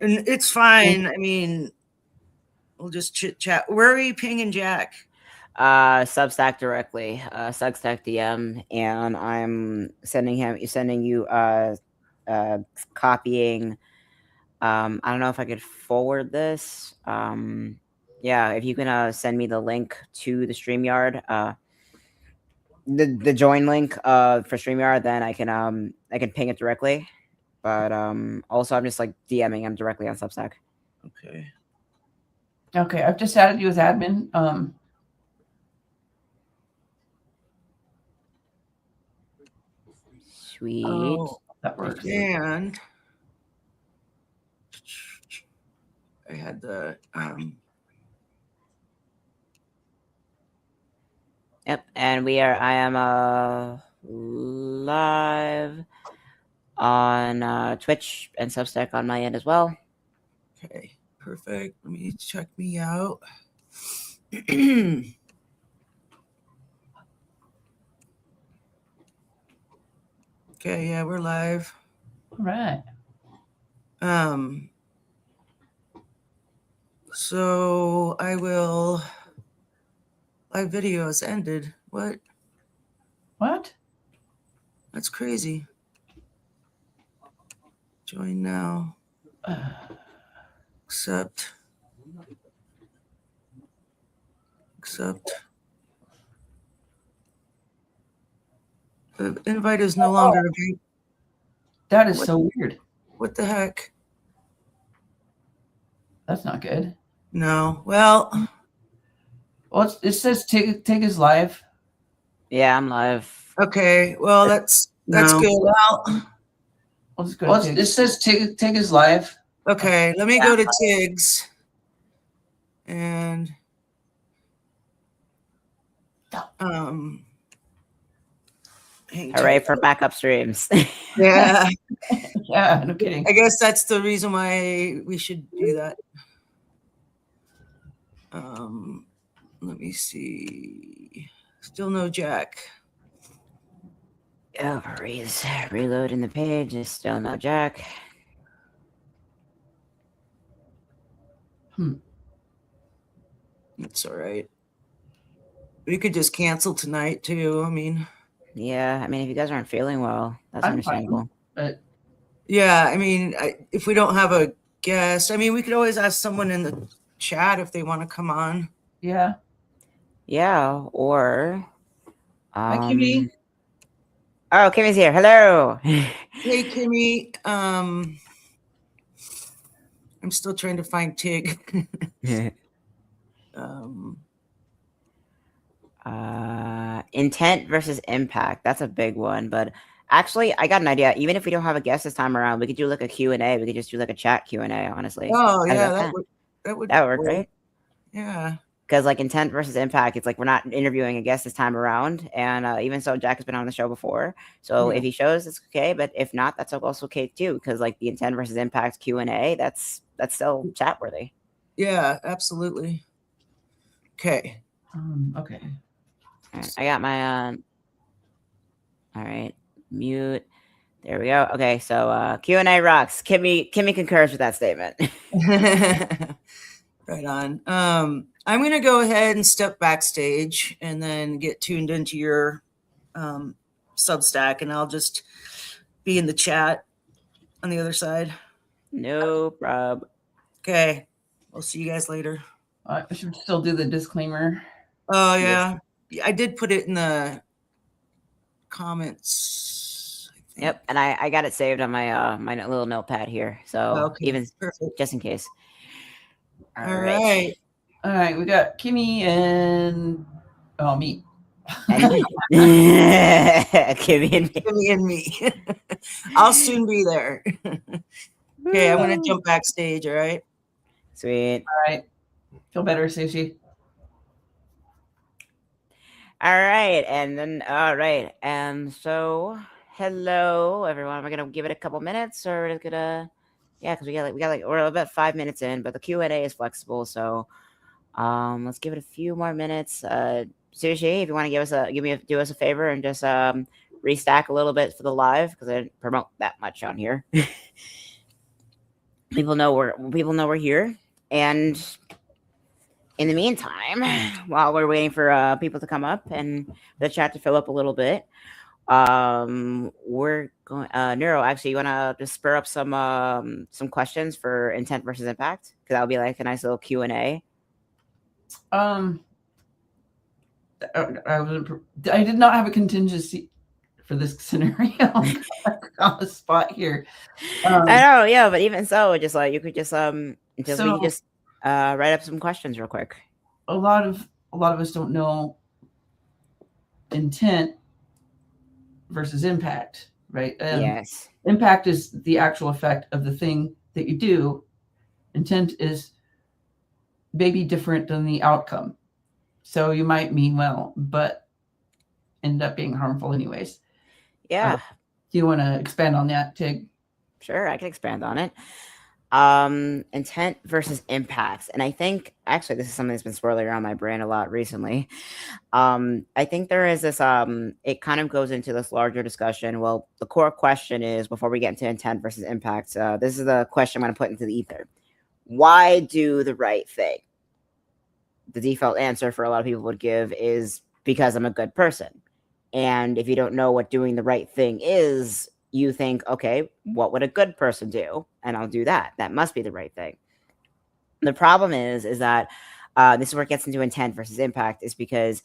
And it's fine. I mean, we'll just chit chat. Where are you pinging Jack? Substack directly, Substack DM, and I'm sending you, copying. I don't know if I could forward this. Yeah, if you can send me the link to the StreamYard, the join link for StreamYard, then I can ping it directly. But also I'm just like DMing him directly on Substack. Okay. Okay, I've just added you as admin. Sweet. Oh, That works. and I had the Yep, and I am live on Twitch and Substack on my end as well. Okay, perfect. Let me check me out. Okay, yeah, we're live. All right. So I will. Live video has ended. What? What? That's crazy. Join now. Accept. The invite is no longer available. That is so weird. What the heck? That's not good. No. Well, it says Tig is live. Yeah, I'm live. Okay. Well, that's good. Well, I'll just go to Tig. It says Tig is live. Okay, let me go to Tig's. And hooray for backup streams. Yeah. Yeah, no kidding. I guess that's the reason why we should do that. Let me see. Still no Jack. Oh, reloading the page. Is still no Jack. That's all right. We could just cancel tonight too. I mean, yeah. I mean, if you guys aren't feeling well, that's understandable. But yeah, I mean, if we don't have a guest, I mean, we could always ask someone in the chat if they want to come on. Yeah. Yeah, or Hi, Kimmy. Oh, Kimmy's here. Hello. Hey, Kimmy. I'm still trying to find Tig. Intent versus impact. That's a big one, but actually, I got an idea. Even if we don't have a guest this time around, we could do like a Q&A. We could just do like a chat Q&A, honestly. Oh, yeah, that would work, right? Yeah. Because like intent versus impact, it's like we're not interviewing a guest this time around, and even so, Jack has been on the show before. So if he shows, it's okay. But if not, that's also okay too. Because like the intent versus impact Q&A, that's still chat worthy. Yeah, absolutely. Okay. Okay. Right, I got my all right, mute. There we go. Okay, so Q&A rocks. Kimmy concurs with that statement. Right on. I'm gonna go ahead and step backstage and then get tuned into your Substack, and I'll just be in the chat on the other side. No problem. Okay, we'll see you guys later. I should still do the disclaimer. Oh yeah, I did put it in the comments. Yep, and I got it saved on my my little notepad here, so even perfect. Just in case. All right. All right, we got Kimmy and me. Kimmy and me. I'll soon be there. Okay, I'm gonna jump backstage. All right. Sweet. All right. Feel better, Sushi. All right, and then so hello everyone. We're gonna give it a couple minutes, or we're just gonna because we're about 5 minutes in, but the Q&A is flexible, so let's give it a few more minutes. Sushi, if you want to do us a favor and just restack a little bit for the live, because I didn't promote that much on here. people know we're here. And in the meantime, while we're waiting for people to come up and the chat to fill up a little bit, we're going Neuro, actually, you want to just spur up some questions for intent versus impact, because that'll be like a nice little Q&A. I did not have a contingency for this scenario on the spot here. I know, yeah, but even so, just like you could just So- write up some questions real quick. a lot of us don't know intent versus impact, right? Yes. Impact is the actual effect of the thing that you do. Intent is maybe different than the outcome. So you might mean well, but end up being harmful anyways. Yeah. Do you want to expand on that, Tig? Sure, I can expand on it. Intent versus impacts. And I think actually this is something that's been swirling around my brain a lot recently. I think there is this it kind of goes into this larger discussion. Well, the core question is, before we get into intent versus impacts, this is the question I'm going to put into the ether. Why do the right thing? The default answer for a lot of people would give is because I'm a good person. And if you don't know what doing the right thing is, you think, okay, what would a good person do? And I'll do that. That must be the right thing. The problem is that this is where it gets into intent versus impact, is because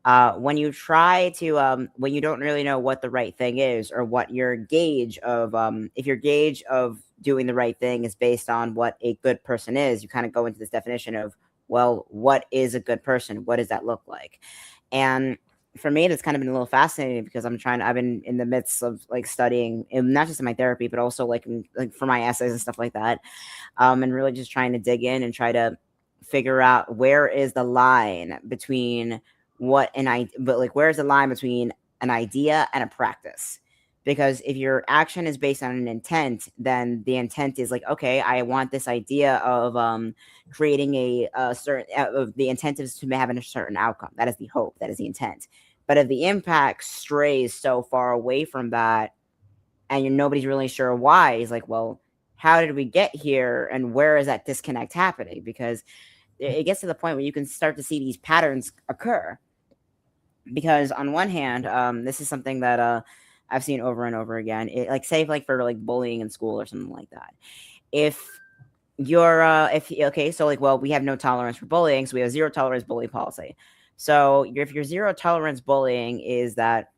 when you try to, when you don't really know what the right thing is, or what your gauge of, if your gauge of doing the right thing is based on what a good person is, you kind of go into this definition of, well, what is a good person? What does that look like? And for me, it's kind of been a little fascinating, because I've been in the midst of like studying, and not just in my therapy, but also like for my essays and stuff like that. And really just trying to dig in and try to figure out where is the line between where's the line between an idea and a practice? Because if your action is based on an intent, then the intent is like, okay, I want this idea of creating a certain, the intent is to have a certain outcome. That is the hope. That is the intent. But if the impact strays so far away from that, and nobody's really sure why, it's like, well, how did we get here, and where is that disconnect happening? Because it gets to the point where you can start to see these patterns occur. Because on one hand, this is something that I've seen over and over again. It, like, say, like for like bullying in school or something like that. If you're so like, well, we have no tolerance for bullying, so we have zero tolerance bullying policy. So if your zero tolerance bullying is that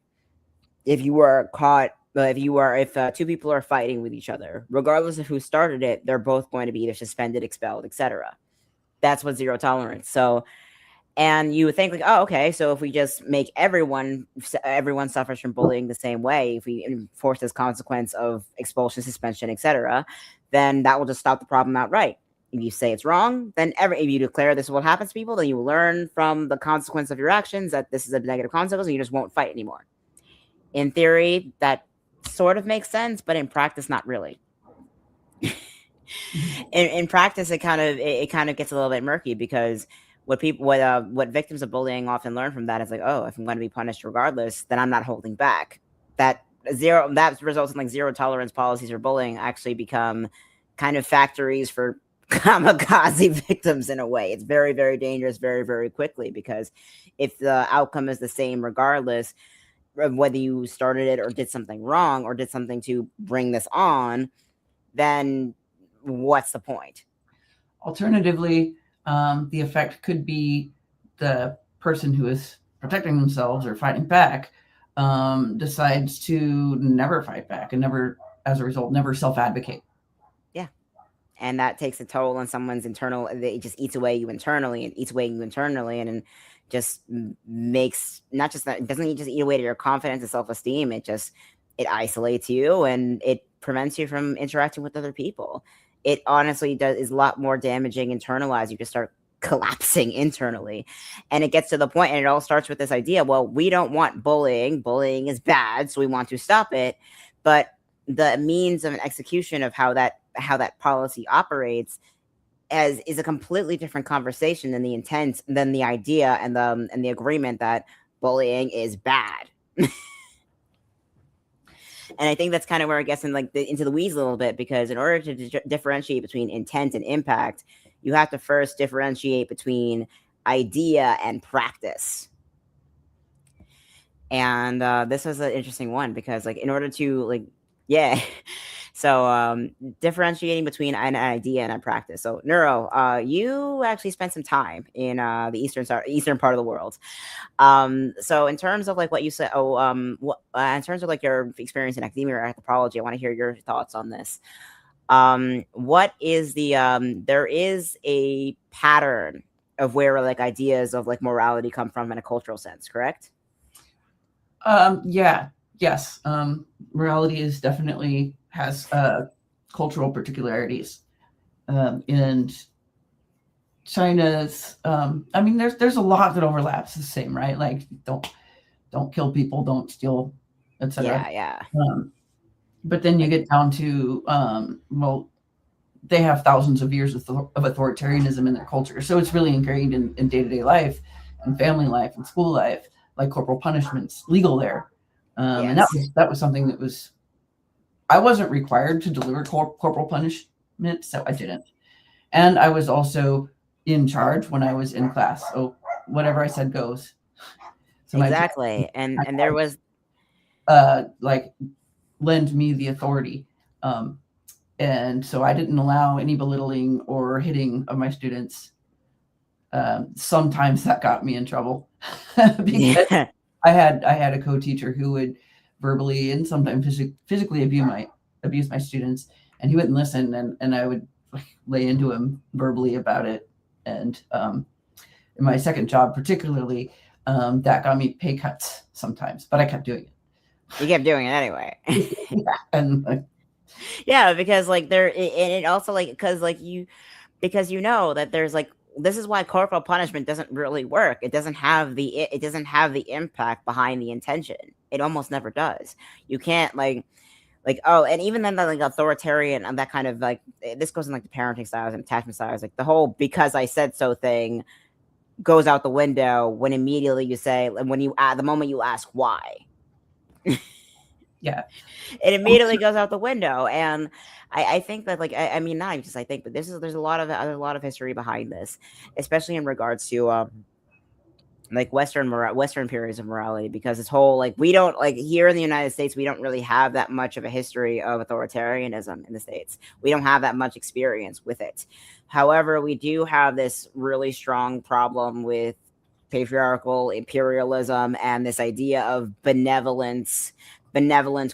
if you are caught, if two people are fighting with each other, regardless of who started it, they're both going to be either suspended, expelled, etc. That's what zero tolerance. So, and you would think like, oh, okay, so if we just make everyone suffers from bullying the same way, if we enforce this consequence of expulsion, suspension, etc., then that will just stop the problem outright. If you say it's wrong, then if you declare this is what happens to people, then you learn from the consequence of your actions that this is a negative consequence, and you just won't fight anymore. In theory, that sort of makes sense, but in practice, not really. in practice, it kind of gets a little bit murky, because what victims of bullying often learn from that is like, oh, if I'm going to be punished regardless, then I'm not holding back. That results in like zero tolerance policies for bullying actually become kind of factories for kamikaze victims in a way. It's very, very dangerous very, very quickly, because if the outcome is the same regardless of whether you started it or did something wrong or did something to bring this on, then what's the point? Alternatively, the effect could be the person who is protecting themselves or fighting back decides to never fight back and as a result, never self-advocate. Yeah. And that takes a toll on someone's internal. It just eats away you internally, and just makes not just that, it doesn't just eat away to your confidence and self-esteem. It isolates you, and it prevents you from interacting with other people. It honestly is a lot more damaging internalized. You just start collapsing internally, and it gets to the point, and it all starts with this idea, well, we don't want bullying is bad, so we want to stop it. But the means of an execution of how that policy operates is a completely different conversation than the intent, than the idea and the agreement that bullying is bad. And I think that's kind of where it gets into the weeds a little bit, because in order to differentiate between intent and impact, you have to first differentiate between idea and practice. And this was an interesting one, because in order to yeah. So differentiating between an idea and a practice. So Neuro, you actually spent some time in the eastern part of the world. So in terms of what you said, in terms of your experience in academia or anthropology, I want to hear your thoughts on this. What is there is a pattern of where ideas of morality come from in a cultural sense, correct? Yes. Morality is definitely has cultural particularities. And China's, I mean, there's a lot that overlaps the same, right? Like don't kill people, don't steal, etc. Yeah. But then you get down to, well, they have thousands of years of authoritarianism in their culture. So it's really ingrained in day-to-day life and family life and school life, like corporal punishments, legal there. And that was something that was, I wasn't required to deliver corporal punishment, so I didn't. And I was also in charge when I was in class. So whatever I said goes. So exactly. And there was lend me the authority. And so I didn't allow any belittling or hitting of my students. Sometimes that got me in trouble because I had a co-teacher who would verbally and sometimes physically abuse my students, and he wouldn't listen, and I would lay into him verbally about it. And in my second job particularly, that got me pay cuts sometimes, but I kept doing it. You kept doing it anyway. And yeah, because it also because you know that there's this is why corporal punishment doesn't really work. It doesn't have the impact behind the intention. It almost never does. You can't and even then authoritarian and that kind of this goes in the parenting styles and attachment styles, the whole because I said so thing goes out the window when immediately you say, when you the moment you ask why. Yeah, it immediately goes out the window. And I think that I mean, not just I think, but there's a lot of history behind this, especially in regards to Western periods of morality, because this whole we don't here in the United States, we don't really have that much of a history of authoritarianism in the States. We don't have that much experience with it. However, we do have this really strong problem with patriarchal imperialism and this idea of benevolent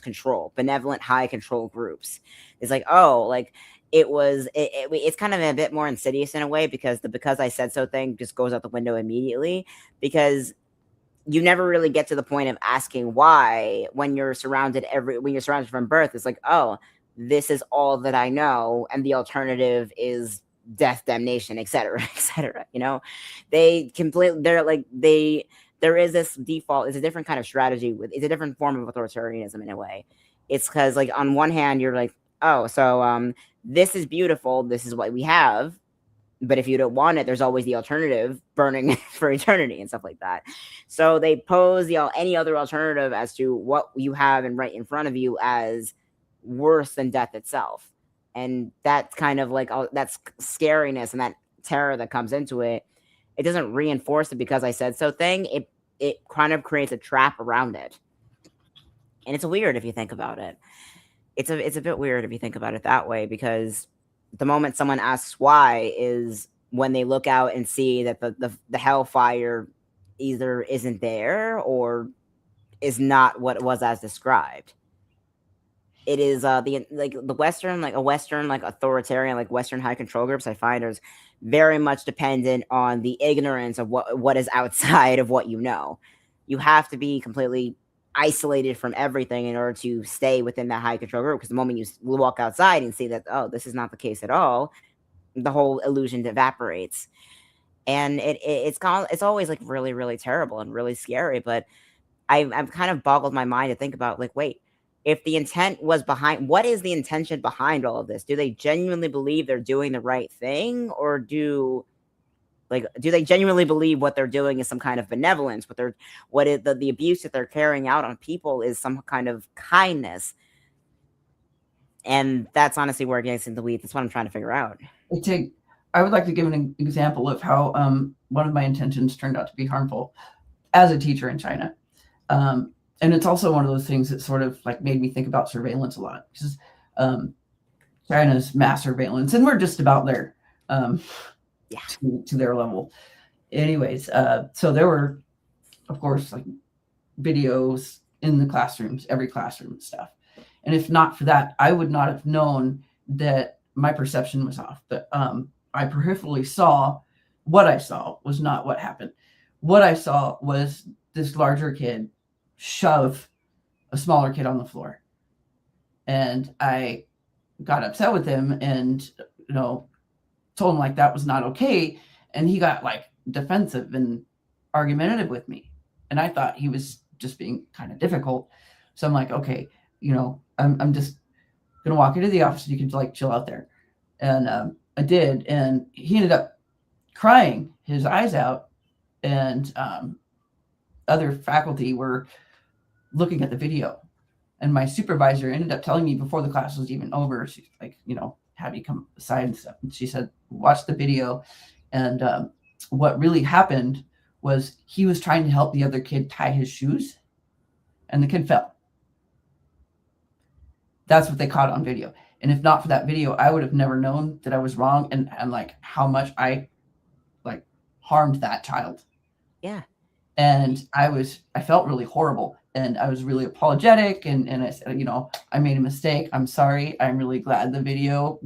control, benevolent high control groups. It's it's kind of a bit more insidious in a way, because the because I said so thing just goes out the window immediately, because you never really get to the point of asking why when you're surrounded from birth. It's oh, this is all that I know, and the alternative is death, damnation, etc., etc. There is this default. It's a different kind of strategy. It's a different form of authoritarianism in a way. It's because on one hand you're oh, so this is beautiful, this is what we have, but if you don't want it, there's always the alternative, burning for eternity and stuff like that. So they pose any other alternative as to what you have and right in front of you as worse than death itself. And that's kind of that's scariness and that terror that comes into it. It doesn't reinforce it because I said so thing. It kind of creates a trap around it. And it's weird if you think about it. It's a bit weird if you think about it that way, because the moment someone asks why is when they look out and see that the hellfire either isn't there or is not what it was as described. It is the Western authoritarian Western high control groups, I find, is very much dependent on the ignorance of what is outside of what you know. You have to be completely isolated from everything in order to stay within that high control group, because the moment you walk outside and see that, oh, this is not the case at all, the whole illusion evaporates. And it's always really, really terrible and really scary. But I've kind of boggled my mind to think about wait, if the intent was behind, what is the intention behind all of this? Do they genuinely believe they're doing the right thing, or do they genuinely believe what they're doing is some kind of benevolence? The abuse that they're carrying out on people is some kind of kindness? And that's honestly where it gets into the weeds. That's what I'm trying to figure out. I would like to give an example of how one of my intentions turned out to be harmful as a teacher in China. And it's also one of those things that sort of like made me think about surveillance a lot, because China's mass surveillance, and we're just about there to their level. Anyways, so there were, of course, like videos in the classrooms, every classroom and stuff. And if not for that, I would not have known that my perception was off. But I peripherally saw what I saw was not what happened. What I saw was this larger kid shove a smaller kid on the floor. And I got upset with him and, told him like that was not okay. And he got like defensive and argumentative with me. And I thought he was just being kind of difficult. So I'm like, okay, I'm just going to walk into the office and you can like chill out there. And I did. And he ended up crying his eyes out. And other faculty were looking at the video. And my supervisor ended up telling me before the class was even over, she's like, have you come aside and stuff. And she said, watch the video. And what really happened was he was trying to help the other kid tie his shoes, and the kid fell. That's what they caught on video. And if not for that video, I would have never known that I was wrong and like how much I like harmed that child. Yeah. And I felt really horrible, and I was really apologetic. And I said, I made a mistake. I'm sorry. I'm really glad the video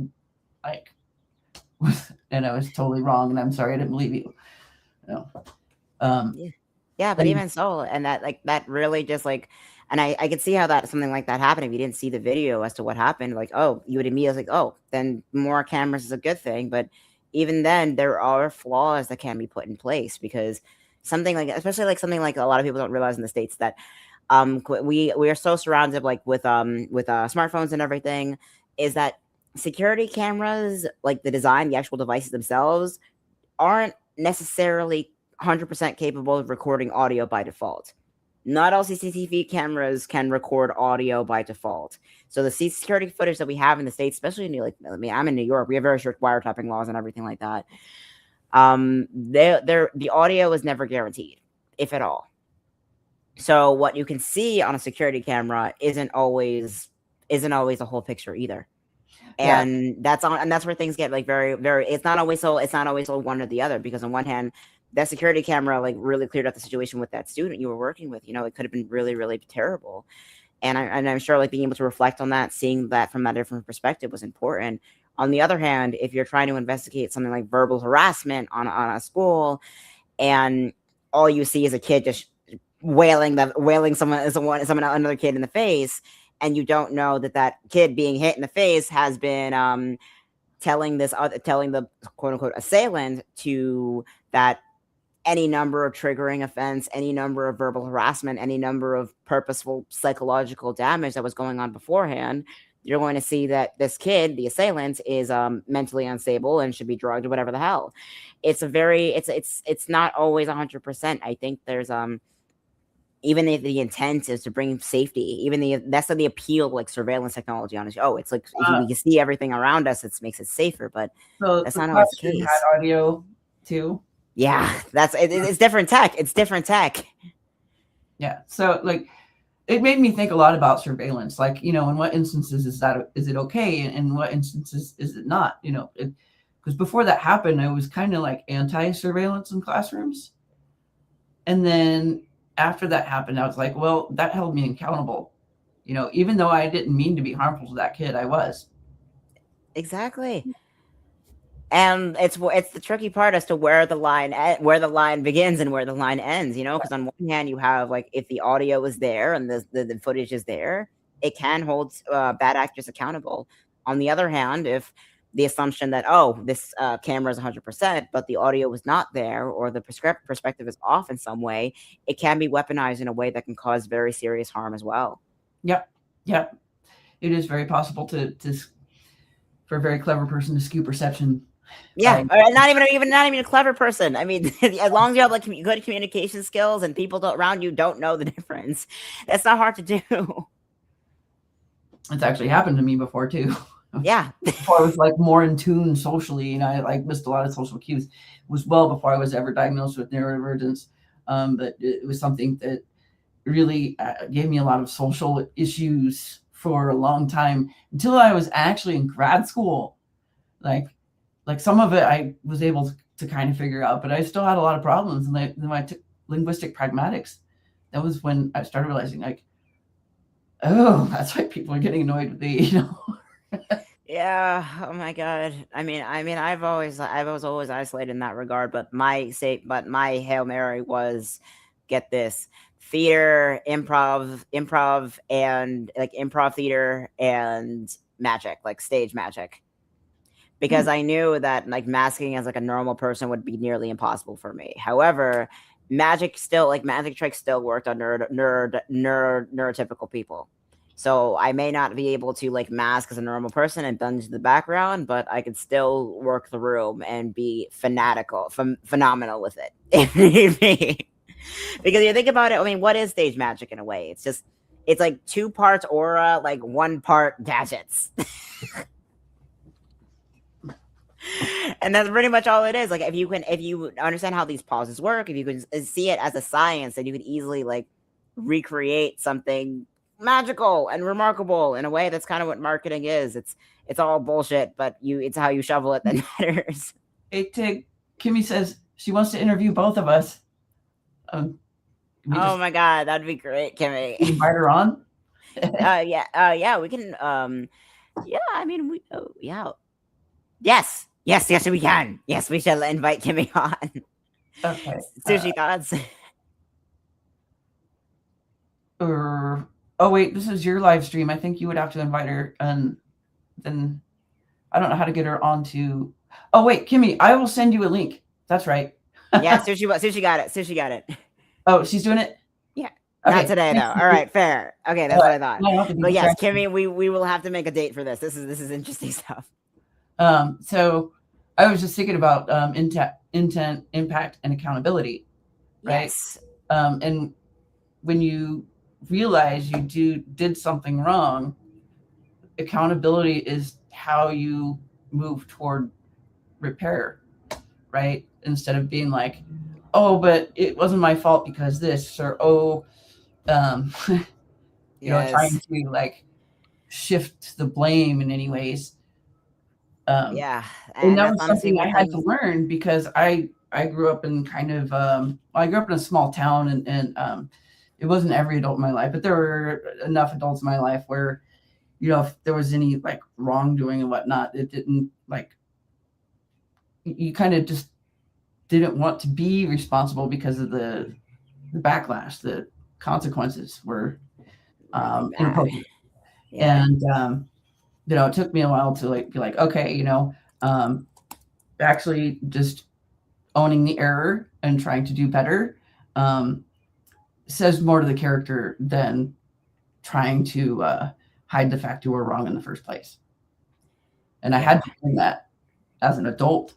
and I was totally wrong. And I'm sorry. I didn't believe you. Yeah. But even so, and that really just like, and I could see how something like that happened if you didn't see the video as to what happened. Like, oh, you would immediately like, oh, then more cameras is a good thing. But even then, there are flaws that can be put in place, because especially like something like a lot of people don't realize in the States, that we are so surrounded like with smartphones and everything, is that security cameras, like the design, the actual devices themselves, aren't necessarily 100% capable of recording audio by default. Not all CCTV cameras can record audio by default. So the security footage that we have in the States, especially I'm in New York, we have very strict wiretapping laws and everything like that. The audio is never guaranteed, if at all. So what you can see on a security camera isn't always a whole picture either. And that's where things get like very, very, it's not always so one or the other, because on one hand, that security camera like really cleared up the situation with that student you were working with. It could have been really, really terrible. And I'm sure like being able to reflect on that, seeing that from that different perspective was important. On the other hand, if you're trying to investigate something like verbal harassment on a school, and all you see is a kid just wailing another kid in the face, and you don't know that kid being hit in the face has been telling the quote unquote assailant to that any number of triggering offense, any number of verbal harassment, any number of purposeful psychological damage that was going on beforehand, you're going to see that this kid, the assailant, is mentally unstable and should be drugged or whatever the hell. It's not always 100%. I think there's even if the intent is to bring safety, that's the appeal like surveillance technology on it. Oh, it's like if we can see everything around us, it makes it safer, but that's not always the case. Had audio too. Yeah, it's different tech. It's different tech. Yeah, so like it made me think a lot about surveillance. Like, in what instances is it okay, and in what instances is it not? Because before that happened, I was kind of like anti-surveillance in classrooms, and then after that happened, I was like, well, that held me accountable. Even though I didn't mean to be harmful to that kid, I was. Exactly. And it's the tricky part as to where the line begins and where the line ends, because on one hand you have like, if the audio is there and the footage is there, it can hold bad actors accountable. On the other hand, if the assumption that, this camera is 100%, but the audio was not there, or the perspective is off in some way, it can be weaponized in a way that can cause very serious harm as well. Yep. It is very possible for a very clever person to skew perception. Yeah, or not even a clever person. I mean, as long as you have like good communication skills and people around you don't know the difference, that's not hard to do. It's actually happened to me before too. Yeah. Before I was like more in tune socially, and I like missed a lot of social cues. It was well before I was ever diagnosed with neurodivergence, but it was something that really gave me a lot of social issues for a long time until I was actually in grad school. Like some of it I was able to kind of figure out, but I still had a lot of problems. And then when I took linguistic pragmatics, that was when I started realizing, like, oh, that's why people are getting annoyed with me, you know. Yeah. Oh my God. I mean, I was always isolated in that regard, but my Hail Mary was, get this, theater, improv, and like improv theater and magic, like stage magic. Because I knew that like masking as like a normal person would be nearly impossible for me. However, magic tricks still worked on neurotypical people. So I may not be able to like mask as a normal person and blend into the background, but I could still work the room and be phenomenal with it if need be. Because you think about it, I mean, what is stage magic in a way? It's like 2 parts aura, like 1 part gadgets. And that's pretty much all it is. Like if you understand how these pauses work, if you can see it as a science, then you could easily like recreate something magical and remarkable in a way. That's kind of what marketing is. It's all bullshit, but it's how you shovel it that matters. Hey Tig, Kimmy says she wants to interview both of us. Oh my God, that'd be great, Kimmy. Invite her on. Yeah, we can. Yeah, I mean, yeah. Yes, we can. Yes, we shall invite Kimmy on. Okay. Sushi thoughts. Oh wait, this is your live stream. I think you would have to invite her, and then I don't know how to get her onto. Oh wait, Kimmy, I will send you a link. That's right. Yeah, Sushi got it. Sushi got it. Oh, she's doing it? Yeah. Okay. Not today though. All right, fair. Okay, that's what I thought. But yes, Kimmy, we will have to make a date for this. This is interesting stuff. So I was just thinking about intent, impact, and accountability, right? Yes. And when you realize you did something wrong, accountability is how you move toward repair, right? Instead of being like, oh, but it wasn't my fault because this, or you know, trying to like shift the blame in any ways. Yeah, and that was something I had to learn because I grew up in kind of I grew up in a small town, and it wasn't every adult in my life, but there were enough adults in my life where, you know, if there was any like wrongdoing and whatnot, it didn't like, you kind of just didn't want to be responsible because of the backlash, the consequences were inappropriate. Yeah. And you know, it took me a while to like be like, okay, you know, actually just owning the error and trying to do better says more to the character than trying to hide the fact you were wrong in the first place. And I had to learn that as an adult.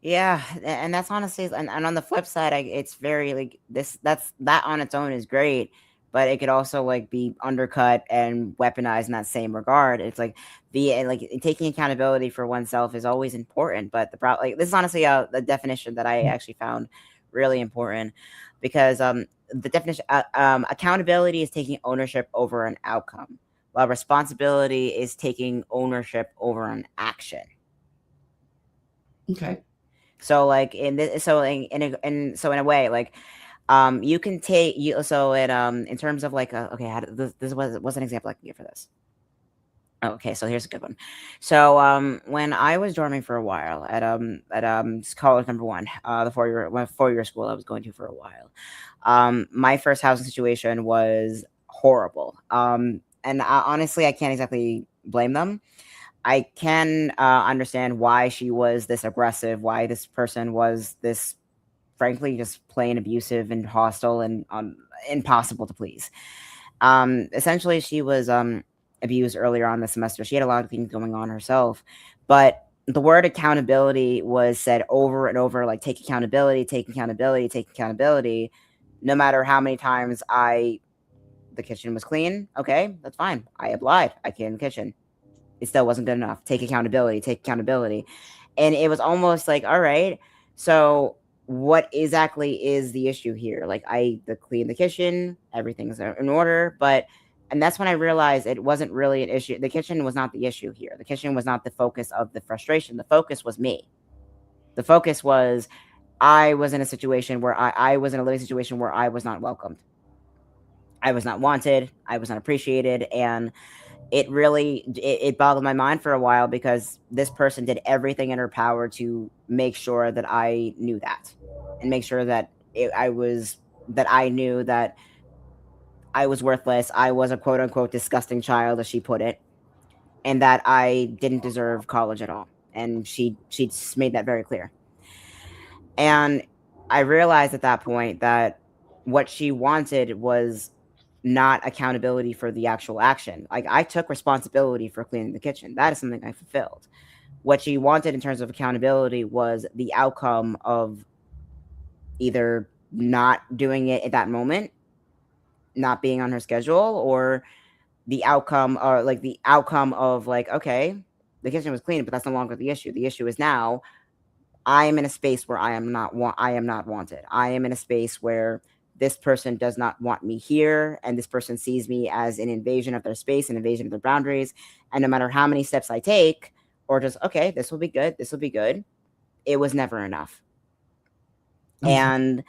Yeah, and that's honestly, and on the flip side, it's very like that on its own is great, but it could also like be undercut and weaponized in that same regard. It's like taking accountability for oneself is always important, but this is honestly the definition that I actually found really important, because the definition accountability is taking ownership over an outcome, while responsibility is taking ownership over an action. Okay. So like in a way, like you can take in terms of like okay, this was an example I can give for this. Okay, so here's a good one. So when I was dorming for a while at college number 1, the 4-year school I was going to for a while, my first housing situation was horrible. And honestly, I can't exactly blame them. I can understand why she was this aggressive, why this person was this, frankly, just plain abusive and hostile and impossible to please. Essentially, she was abused earlier on the semester. She had a lot of things going on herself, but the word accountability was said over and over, like take accountability, take accountability, take accountability. No matter how many times I the kitchen was clean. Okay, that's fine. I applied. I cleaned the kitchen. It still wasn't good enough. Take accountability. And it was almost like, all right, so what exactly is the issue here? Like cleaned the kitchen, everything's in order, and that's when I realized it wasn't really an issue. The kitchen was not the issue here. The kitchen was not the focus of the frustration. The focus was me. The focus was I was in a situation where I was in a living situation where I was not welcomed. I was not wanted. I was not appreciated. And it really, it boggled my mind for a while because this person did everything in her power to make sure that I knew that and make sure that I knew that I was worthless. I was a quote unquote disgusting child, as she put it, and that I didn't deserve college at all. And she made that very clear. And I realized at that point that what she wanted was not accountability for the actual action. Like, I took responsibility for cleaning the kitchen. That is something I fulfilled. What she wanted in terms of accountability was the outcome of either not doing it at that moment, not being on her schedule, or the outcome of like, okay, the kitchen was clean, but that's no longer the issue. The issue is now I am in a space where I am not wanted. I am in a space where this person does not want me here, and this person sees me as an invasion of their space, an invasion of their boundaries. And no matter how many steps I take, or just, okay, this will be good, it was never enough. Mm-hmm. And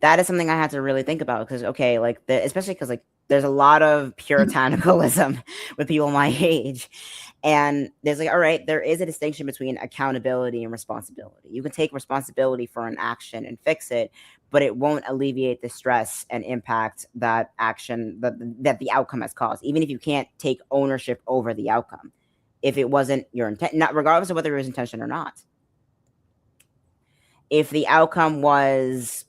that is something I had to really think about because, okay, like, especially because, like, there's a lot of puritanicalism with people my age. And there's like, all right, there is a distinction between accountability and responsibility. You can take responsibility for an action and fix it, but it won't alleviate the stress and impact that action, that the outcome has caused, even if you can't take ownership over the outcome. If it wasn't your intent, not regardless of whether it was intention or not. If the outcome was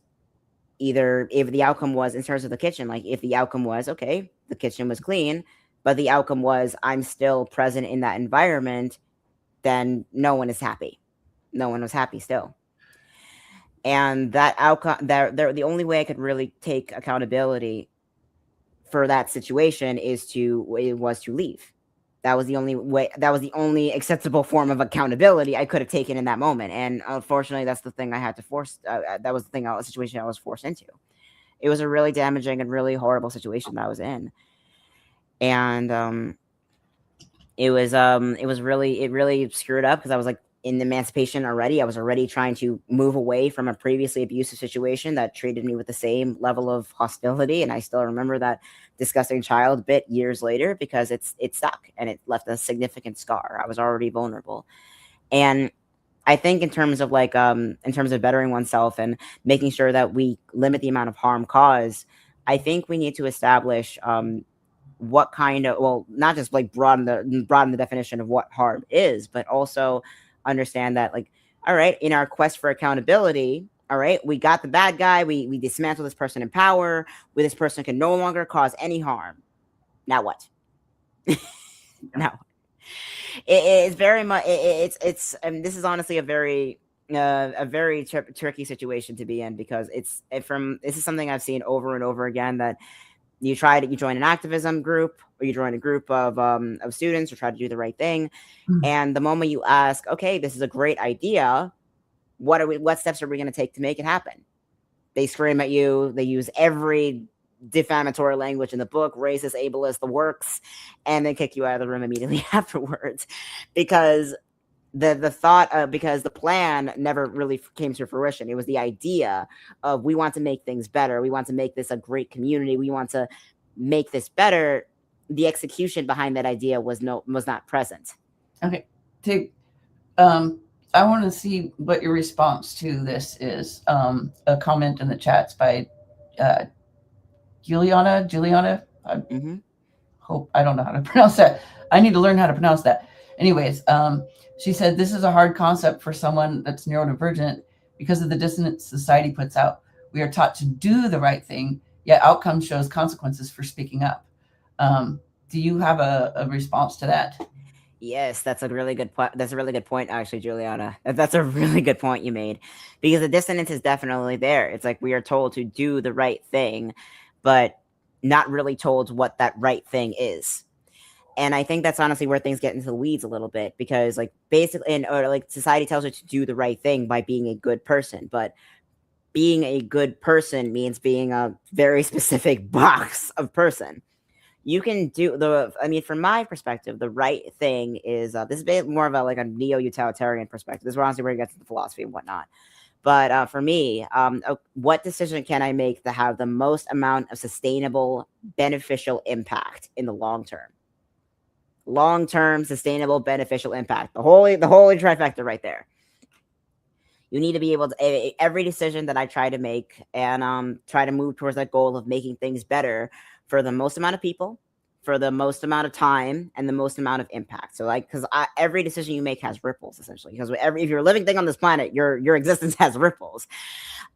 in terms of the kitchen, like if the outcome was, okay, the kitchen was clean, but the outcome was I'm still present in that environment, then no one is happy. No one was happy still. And that outcome, the only way I could really take accountability for that situation was to leave. That was the only way. That was the only acceptable form of accountability I could have taken in that moment. And unfortunately, that's the thing I had to force. That was the situation I was forced into. It was a really damaging and really horrible situation that I was in. And it really screwed up because I was like in emancipation already. I was already trying to move away from a previously abusive situation that treated me with the same level of hostility. And I still remember that disgusting child bit years later because it stuck and it left a significant scar. I was already vulnerable. And I think in terms of bettering oneself and making sure that we limit the amount of harm caused, I think we need to establish what kind of, well, not just like broaden the definition of what harm is, but also understand that, like, all right, in our quest for accountability, all right, we got the bad guy, we dismantle this person in power, where this person can no longer cause any harm. Now what? Now it's very much this is honestly a very tricky situation to be in because this is something I've seen over and over again, that you join an activism group or you join a group of students or try to do the right thing. Mm-hmm. And the moment you ask, okay, this is a great idea, what steps are we going to take to make it happen? They scream at you. They use every defamatory language in the book, racist, ableist, the works, and they kick you out of the room immediately afterwards because because the plan never really came to fruition. It was the idea of, we want to make things better. We want to make this a great community. We want to make this better. The execution behind that idea was not present. Okay. I want to see what your response to this is. A comment in the chats by Juliana. Mm-hmm. Hope I don't know how to pronounce that. I need to learn how to pronounce that. Anyways, she said, this is a hard concept for someone that's neurodivergent because of the dissonance society puts out. We are taught to do the right thing, yet outcome shows consequences for speaking up. Do you have a response to that? Yes, that's a really good point. That's a really good point, actually, Juliana. That's a really good point you made, because the dissonance is definitely there. It's like we are told to do the right thing, but not really told what that right thing is. And I think that's honestly where things get into the weeds a little bit, because like basically, or like society tells you to do the right thing by being a good person, but being a good person means being a very specific box of person. You can do I mean, from my perspective, the right thing is this is more of a like a neo-utilitarian perspective. This is honestly where you get to the philosophy and whatnot. But for me, what decision can I make to have the most amount of sustainable, beneficial impact in the long term? Long-term, sustainable, beneficial impact. The holy trifecta right there. You need to be able to every decision that I try to make and try to move towards that goal of making things better for the most amount of people, for the most amount of time, and the most amount of impact. So like, because every decision you make has ripples essentially. Because if you're a living thing on this planet, your existence has ripples.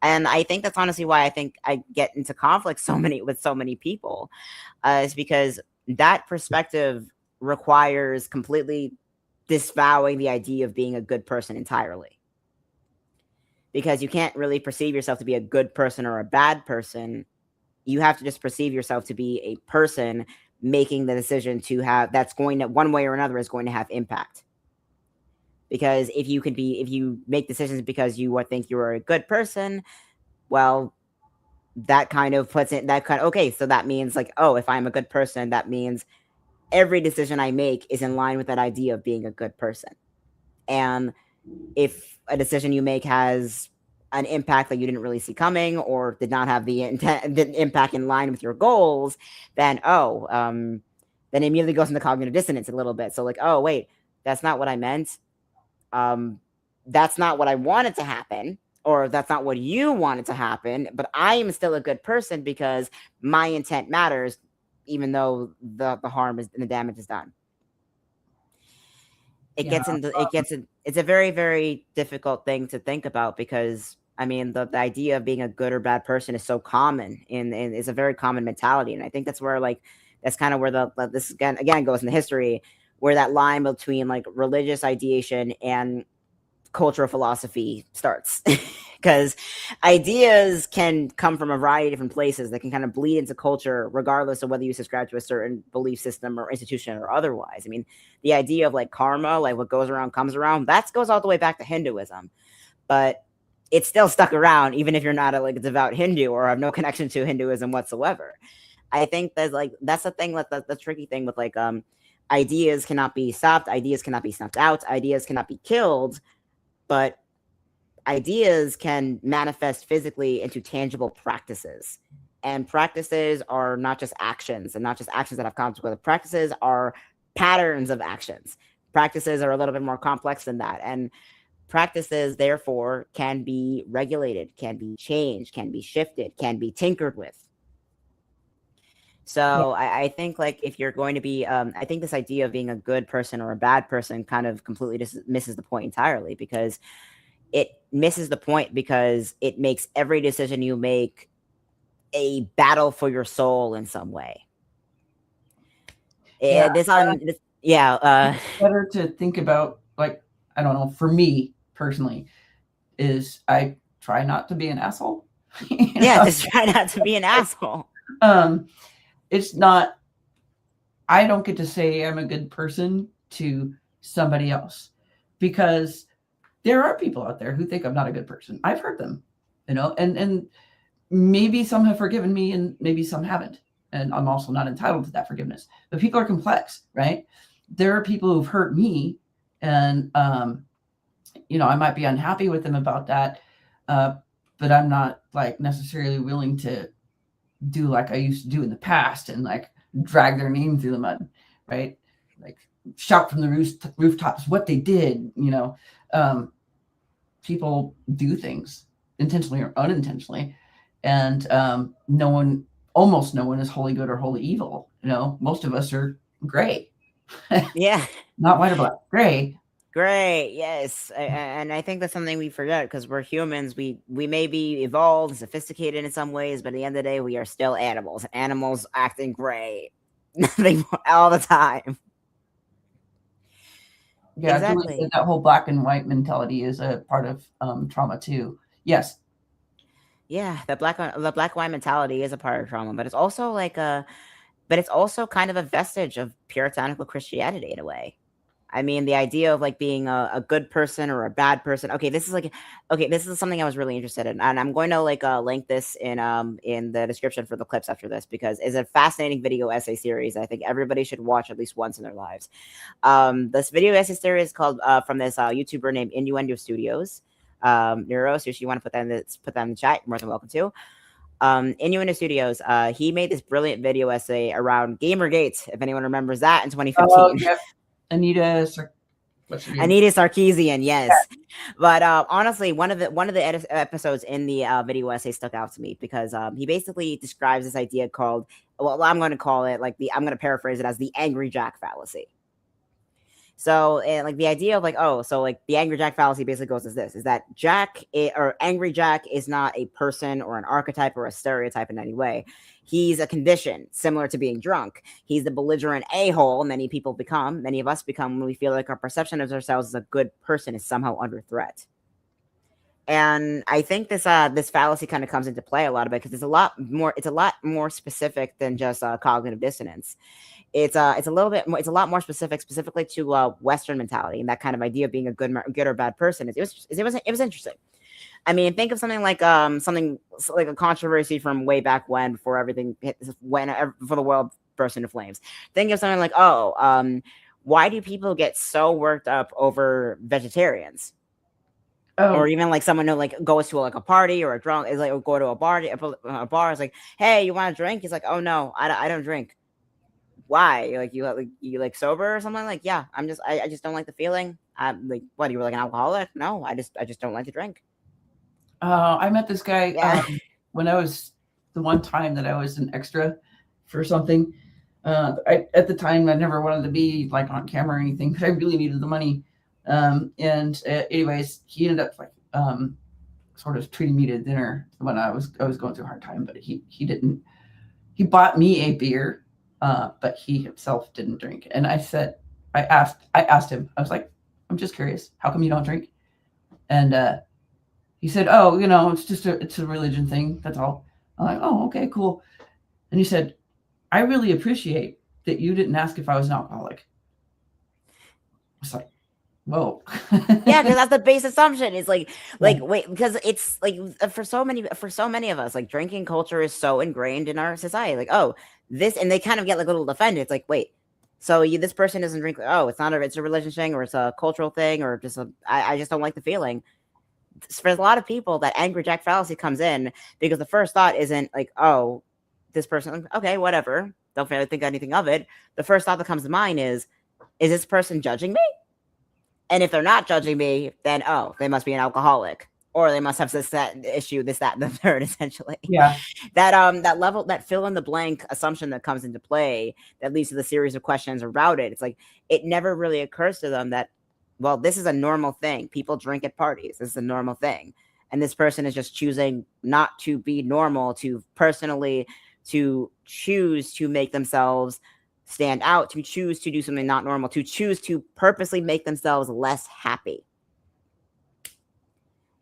And I think that's honestly why I think I get into conflict with so many people, is because that perspective requires completely disavowing the idea of being a good person entirely. Because you can't really perceive yourself to be a good person or a bad person. You have to just perceive yourself to be a person making the decision to have that's going to one way or another is going to have impact. Because if you make decisions because you think you're a good person, well, that kind of puts it okay, so that means like, oh, if I'm a good person, that means every decision I make is in line with that idea of being a good person. And if a decision you make has an impact that you didn't really see coming or did not have the impact in line with your goals, then then it immediately goes into cognitive dissonance a little bit. So like, oh wait, that's not what I meant. That's not what I wanted to happen, or that's not what you wanted to happen, but I am still a good person because my intent matters, even though the harm is and the damage is done. It's a very, very difficult thing to think about, because I mean, the idea of being a good or bad person is so common and is a very common mentality. And I think that's where that's kind of where this again goes into history, where that line between like religious ideation and cultural philosophy starts. Because ideas can come from a variety of different places that can kind of bleed into culture, regardless of whether you subscribe to a certain belief system or institution or otherwise. I mean, the idea of like karma, like what goes around comes around, that goes all the way back to Hinduism, but it's still stuck around, even if you're not a devout Hindu or have no connection to Hinduism whatsoever. I think that's the thing, the tricky thing with ideas cannot be stopped, ideas cannot be snuffed out, ideas cannot be killed, but ideas can manifest physically into tangible practices. And practices are not just actions, and not just actions that have consequences. Practices are patterns of actions. Practices are a little bit more complex than that. And practices, therefore, can be regulated, can be changed, can be shifted, can be tinkered with. So I think if you're going to be, I think this idea of being a good person or a bad person kind of completely just misses the point entirely, because it misses the point because it makes every decision you make a battle for your soul in some way. Better Better to think about, I don't know, for me personally, is I try not to be an asshole. Just try not to be an asshole. It's not, I don't get to say I'm a good person to somebody else, because there are people out there who think I'm not a good person. I've heard them, and maybe some have forgiven me and maybe some haven't. And I'm also not entitled to that forgiveness. But people are complex, right? There are people who've hurt me, and, I might be unhappy with them about that. But I'm not necessarily willing to do like I used to do in the past and drag their name through the mud, right? Shout from the rooftops what they did, people do things intentionally or unintentionally, and almost no one is wholly good or wholly evil. Most of us are gray. Yeah. Not white or black, gray. Great, yes. And I think that's something we forget, because we're humans. We may be evolved, sophisticated in some ways, but at the end of the day, we are still animals. Animals acting gray nothing all the time. Yeah, exactly. That whole black and white mentality is a part of trauma too. Yes. Yeah, the black white mentality is a part of trauma, but it's also but it's also kind of a vestige of puritanical Christianity in a way. I mean, the idea of like being a good person or a bad person. Okay, this is something I was really interested in, and I'm going to link this in the description for the clips after this because it's a fascinating video essay series. I think everybody should watch at least once in their lives. This video essay series is called from this YouTuber named Innuendo Studios. Neuro, so if you want to put that in the chat, you're more than welcome to. Innuendo Studios, he made this brilliant video essay around Gamergate, if anyone remembers that, in 2015. Yep. What's her name? Anita Sarkeesian, yes. Yeah. But honestly, one of the episodes in the video essay stuck out to me because he basically describes this idea called, well, I'm going to call it I'm going to paraphrase it as the angry Jack fallacy. So, like the idea of the angry Jack fallacy basically goes as this: is that angry Jack is not a person or an archetype or a stereotype in any way. He's a condition similar to being drunk. He's the belligerent a-hole many of us become when we feel like our perception of ourselves as a good person is somehow under threat. And I think this fallacy kind of comes into play a lot of it because it's a lot more specific than just cognitive dissonance. It's a lot more specifically to Western mentality and that kind of idea of being a good or bad person. It was interesting. I mean, think of something like a controversy from way back when, before everything before the world burst into flames. Think of something like, why do people get so worked up over vegetarians? Oh. Or even like someone who goes to a party or a drunk is or go to a bar is like, hey, you want a drink? He's like, oh no, I don't drink. Why? You sober or something? Like, yeah, I just don't like the feeling. What, you were like an alcoholic? No, I just don't like to drink. I met this guy when I was the one time that I was an extra for something. At the time I never wanted to be on camera or anything, but I really needed the money. Anyways, he ended up sort of treating me to dinner when I was going through a hard time, but he didn't. He bought me a beer. But he himself didn't drink. And I asked him, I was like, I'm just curious, how come you don't drink? And he said, oh, it's a religion thing. That's all. I'm like, oh, okay, cool. And he said, I really appreciate that you didn't ask if I was an alcoholic. I was like, whoa. Yeah, because that's the base assumption. It's wait, because it's for so many of us, drinking culture is so ingrained in our society. This, and they kind of get a little defended. It's wait, so this person doesn't drink. Oh, it's a religious thing, or it's a cultural thing, or just I just don't like the feeling. For a lot of people, that angry Jack fallacy comes in because the first thought isn't oh, this person, okay, whatever, don't really think anything of it. The first thought that comes to mind is this person judging me? And if they're not judging me, then oh, they must be an alcoholic, or they must have that issue, this, that, and the third, essentially. Yeah. That level, that fill in the blank assumption that comes into play that leads to the series of questions about it. It's it never really occurs to them that, well, this is a normal thing. People drink at parties. This is a normal thing. And this person is just choosing not to be normal, to choose to make themselves stand out, to choose to do something not normal, to choose to purposely make themselves less happy.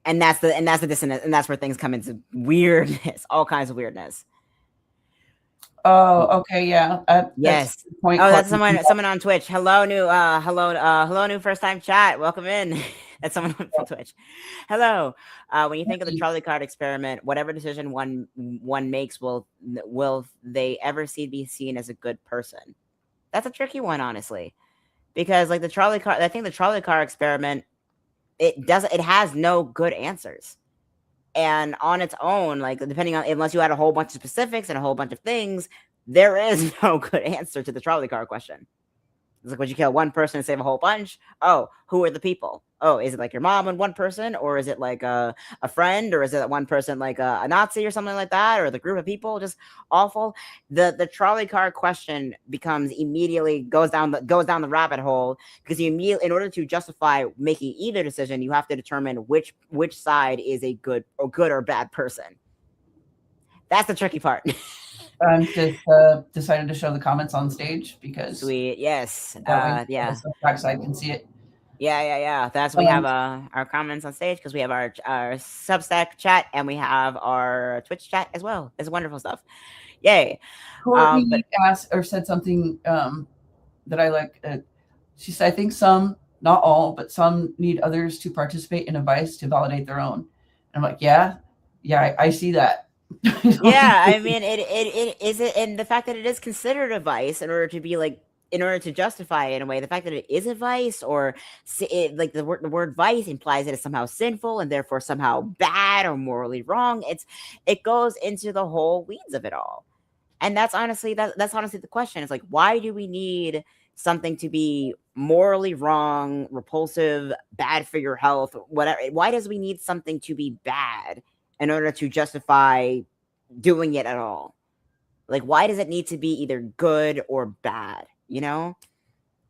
And that's the dissonance, and that's where things come into weirdness, all kinds of weirdness. Oh, okay, yeah. Yes. That's someone on Twitch. Hello, new first time chat. Welcome in. That's someone from Twitch. Hello. When you think of the trolley card experiment, whatever decision one makes, will they ever be seen as a good person? That's a tricky one, honestly, because the trolley car. I think the trolley car experiment, it has no good answers. And on its own, depending on, unless you had a whole bunch of specifics and a whole bunch of things, there is no good answer to the trolley car question. It's would you kill one person and save a whole bunch? Oh, who are the people? Oh, is it your mom and one person? Or is it a friend? Or is it one person a Nazi or something like that? Or the group of people? Just awful. The trolley car question becomes immediately goes down the rabbit hole, because in order to justify making either decision, you have to determine which side is a good or bad person. That's the tricky part. Just decided to show the comments on stage because sweet, yes, yeah, the backside can see it. Yeah. That's we have our comments on stage because we have our Substack chat and we have our Twitch chat as well. It's wonderful stuff. Yay. Courtney But asked or said something that I like. She said, I think some, not all, but some need others to participate in a vice to validate their own. And I'm like, yeah, I see that. yeah, I mean, it is it, and the fact that it is considered a vice in order to be like, in order to justify it in a way, the fact that it is a vice, or like the word vice implies that it's somehow sinful and therefore somehow bad or morally wrong. It goes into the whole weeds of it all, and that's honestly that's honestly the question. It's like, why do we need something to be morally wrong, repulsive, bad for your health, whatever? Why does we need something to be bad in order to justify doing it at all? Like, why does it need to be either good or bad, you know?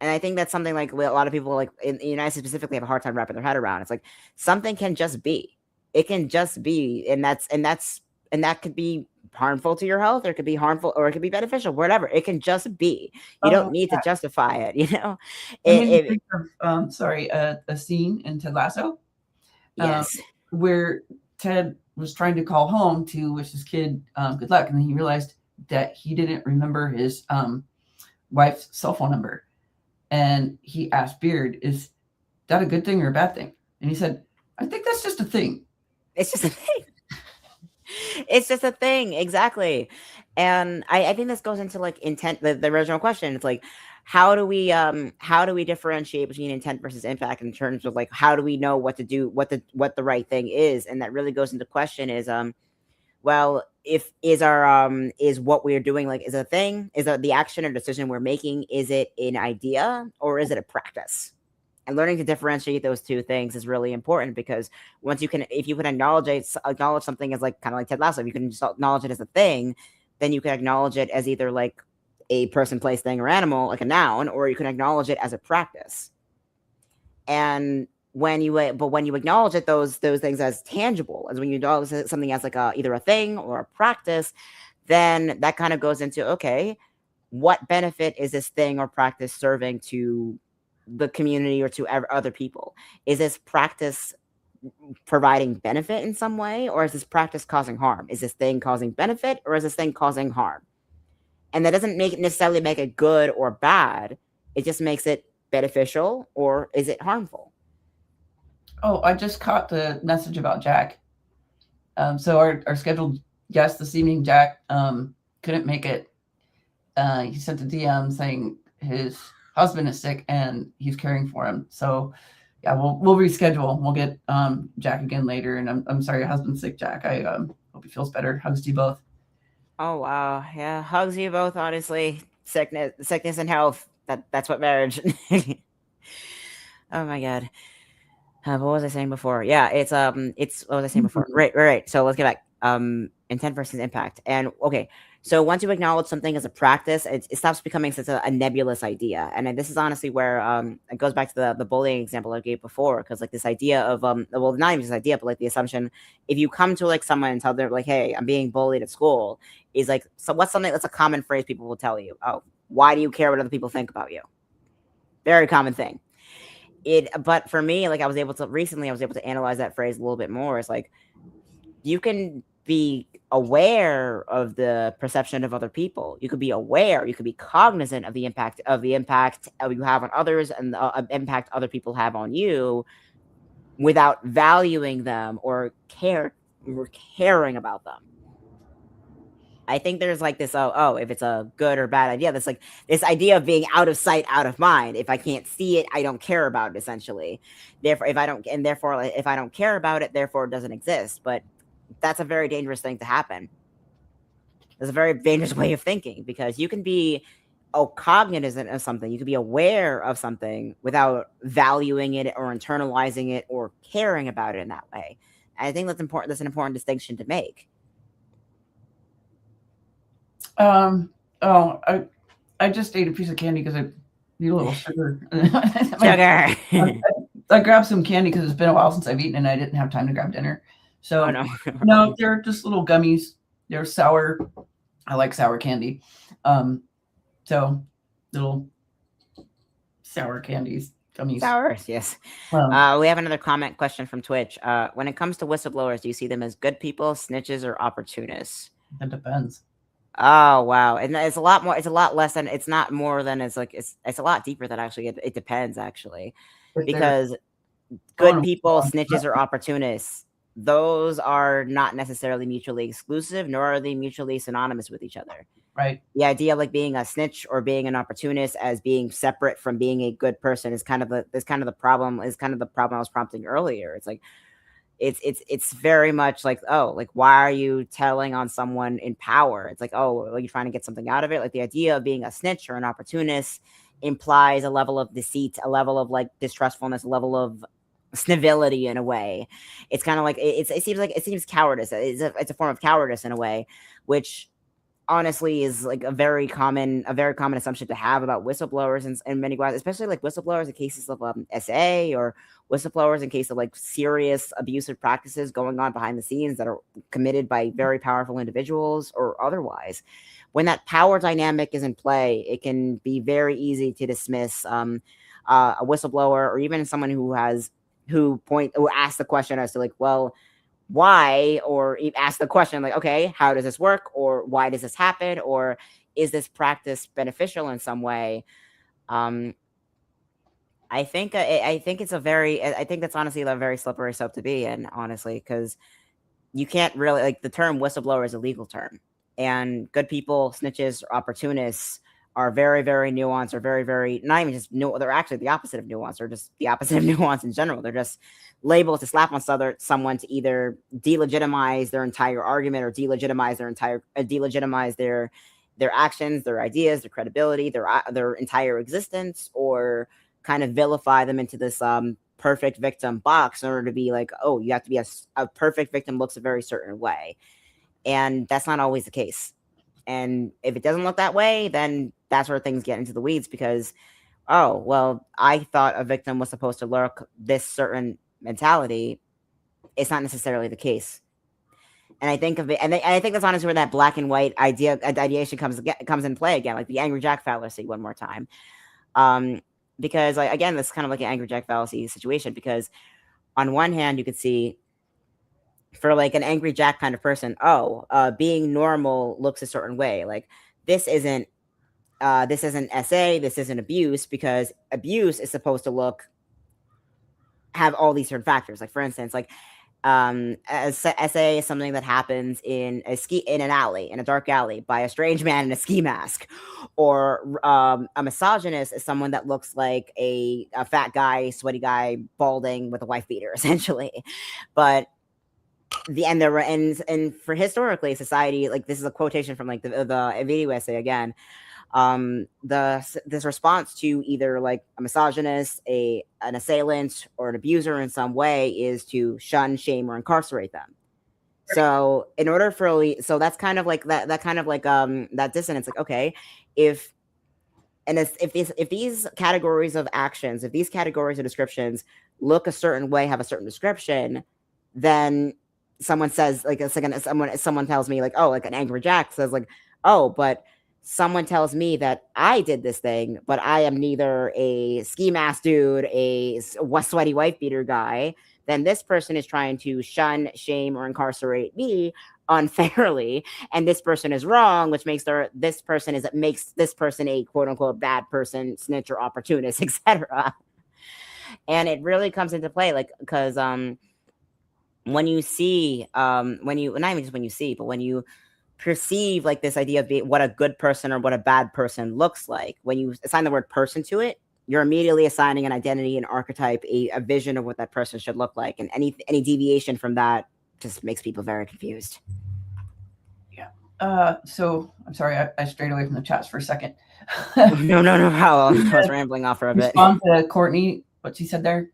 And I think that's something like a lot of people, like in the United States specifically, have a hard time wrapping their head around. It's like something can just be. It can just be, and that could be harmful to your health, or it could be harmful, or it could be beneficial, whatever. It can just be. You don't need to justify it, you know? It made me think of a scene in Ted Lasso. Yes. Where Ted was trying to call home to wish his kid good luck, and then he realized that he didn't remember his wife's cell phone number. And he asked Beard, is that a good thing or a bad thing? And he said, I think that's just a thing. It's just a thing. It's just a thing. Exactly. And I think this goes into like intent, the original question. It's like, how do we differentiate between intent versus impact in terms of like, how do we know what to do, what the right thing is? And that really goes into question is, well, is what we're doing, like, is a thing, is the action or decision we're making, is it an idea or is it a practice? And learning to differentiate those two things is really important, because if you can acknowledge something as like, kind of like Ted Lasso, if you can just acknowledge it as a thing, then you can acknowledge it as either like a person, place, thing, or animal, like a noun, or you can acknowledge it as a practice. And when you acknowledge it, those things as tangible, as when you acknowledge something as like either a thing or a practice, then that kind of goes into, okay, what benefit is this thing or practice serving to the community or to other people? Is this practice providing benefit in some way, or is this practice causing harm? Is this thing causing benefit, or is this thing causing harm? And that doesn't necessarily make it good or bad. It just makes it beneficial, or is it harmful? Oh, I just caught the message about Jack. So our scheduled guest this evening, Jack, couldn't make it. He sent a DM saying his husband is sick and he's caring for him. So yeah, we'll reschedule. We'll get Jack again later. And I'm sorry your husband's sick, Jack. I hope he feels better. Hugs to you both. Oh wow, yeah, hugs to you both. Honestly, sickness and health. That's what marriage. Oh my god. What was I saying before? Yeah, it's what was I saying before? Right. So let's get back. Intent versus impact. And okay, so once you acknowledge something as a practice, it stops becoming such a nebulous idea. And this is honestly where it goes back to the bullying example I gave before, because like this idea of well, not even this idea, but like the assumption, if you come to like someone and tell them like, hey, I'm being bullied at school, is like, so what's something that's a common phrase people will tell you? Oh, why do you care what other people think about you? Very common thing. But for me, like I was able to analyze that phrase a little bit more. It's like, you can be aware of the perception of other people. You could be aware, you could be cognizant of the impact you have on others and the impact other people have on you, without valuing them or caring about them. I think there's like this, if it's a good or bad idea, that's like this idea of being out of sight, out of mind. If I can't see it, I don't care about it, essentially. Therefore, if I don't care about it, therefore it doesn't exist. But that's a very dangerous thing to happen. It's a very dangerous way of thinking, because you can be cognizant of something, you can be aware of something without valuing it or internalizing it or caring about it in that way. And I think that's important. That's an important distinction to make. I just ate a piece of candy because I need a little sugar. Sugar. I grabbed some candy because it's been a while since I've eaten and I didn't have time to grab dinner. So no, they're just little gummies. They're sour. I like sour candy. So little sour candies. gummies. Sours, yes. We have another comment question from Twitch. When it comes to whistleblowers, do you see them as good people, snitches, or opportunists? It depends. Oh wow, and it's a lot more. It's a lot less than. It's not more than. It's like it's a lot deeper than actually. It depends actually, If they're because good going people, along- snitches, or opportunists, those are not necessarily mutually exclusive, nor are they mutually synonymous with each other. right. The idea of like being a snitch or being an opportunist as being separate from being a good person is kind of the problem I was prompting earlier. It's like it's very much like, oh, like why are you telling on someone in power? It's like, oh, are you trying to get something out of it? Like the idea of being a snitch or an opportunist implies a level of deceit, a level of like distrustfulness, a level of snivelity in a way. It's kind of like it seems cowardice. It's a form of cowardice in a way, which honestly is like a very common assumption to have about whistleblowers in many ways, especially like whistleblowers in cases of SA or whistleblowers in case of like serious abusive practices going on behind the scenes that are committed by very powerful individuals or otherwise. When that power dynamic is in play, it can be very easy to dismiss a whistleblower or even someone who asks the question as to like, well, why, or ask the question like, okay, how does this work, or why does this happen, or is this practice beneficial in some way? I think that's honestly a very slippery slope to be in, honestly, because you can't really, like, the term whistleblower is a legal term, and good people, snitches, or opportunists are very, very nuanced, or very, very, not even just no, they're actually the opposite of nuance, or just the opposite of nuance in general. They're just labels to slap on someone to either delegitimize their entire argument or delegitimize their actions, their ideas, their credibility, their entire existence, or kind of vilify them into this perfect victim box in order to be like, oh, you have to be a perfect victim, looks a very certain way. And that's not always the case. And if it doesn't look that way, then that's where things get into the weeds, because, oh, well, I thought a victim was supposed to lurk this certain mentality. It's not necessarily the case. And I think I think that's honestly where that black and white ideation comes in play again, like the Angry Jack fallacy one more time. Because like, again, this is kind of like an Angry Jack fallacy situation, because on one hand, you could see for like an Angry Jack kind of person, being normal looks a certain way. Like this isn't SA, this isn't abuse, because abuse is supposed to have all these certain factors. Like for instance, like as SA is something that happens in an alley, in a dark alley, by a strange man in a ski mask, or a misogynist is someone that looks like a fat guy, sweaty guy, balding with a wife beater, essentially. But and for historically society, like this is a quotation from like the video essay again. This response to either like a misogynist, an assailant, or an abuser in some way is to shun, shame, or incarcerate them. So in order so that's kind of like that kind of like that dissonance. Like, okay, if these categories of actions, if these categories of descriptions look a certain way, have a certain description, then someone says like a second, someone tells me like, oh, like an Angry Jack says like, oh, but someone tells me that I did this thing, but I am neither a ski mask dude, a sweaty wife beater guy, then this person is trying to shun, shame, or incarcerate me unfairly, and this person is wrong, which makes this person a quote unquote bad person, snitch, or opportunist, etc. And it really comes into play, like, because when you see when you not even just when you see, but when you perceive like this idea of what a good person or what a bad person looks like, when you assign the word person to it, you're immediately assigning an identity, an archetype, a vision of what that person should look like, and any deviation from that just makes people very confused. Yeah. So I'm sorry, I strayed away from the chats for a second. No problem. I was rambling off for a bit. Respond to Courtney, what she said there.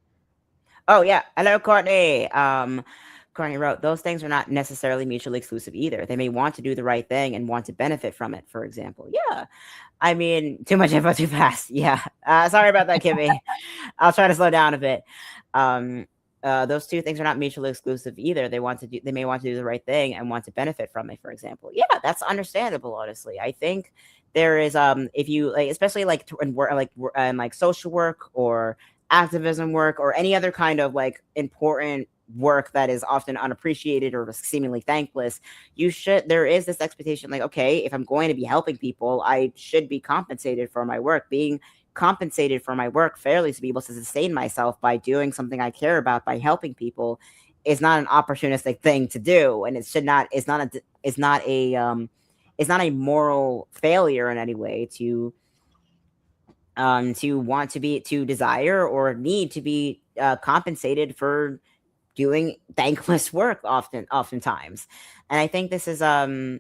Oh yeah, hello Courtney. Courtney wrote, those things are not necessarily mutually exclusive either. They may want to do the right thing and want to benefit from it, for example. Yeah. I mean, too much info too fast. Yeah. Sorry about that, Kimmy. I'll try to slow down a bit. Those two things are not mutually exclusive either. They may want to do the right thing and want to benefit from it, for example. Yeah, that's understandable, honestly. I think there is if you like, especially like in social work or activism work or any other kind of like important work that is often unappreciated or seemingly thankless, there is this expectation like, okay, if I'm going to be helping people, I should be compensated for my work. Being compensated for my work fairly to be able to sustain myself by doing something I care about, by helping people, is not an opportunistic thing to do, and it's not a moral failure in any way to want to desire or need to be compensated for doing thankless work oftentimes. And I think this is I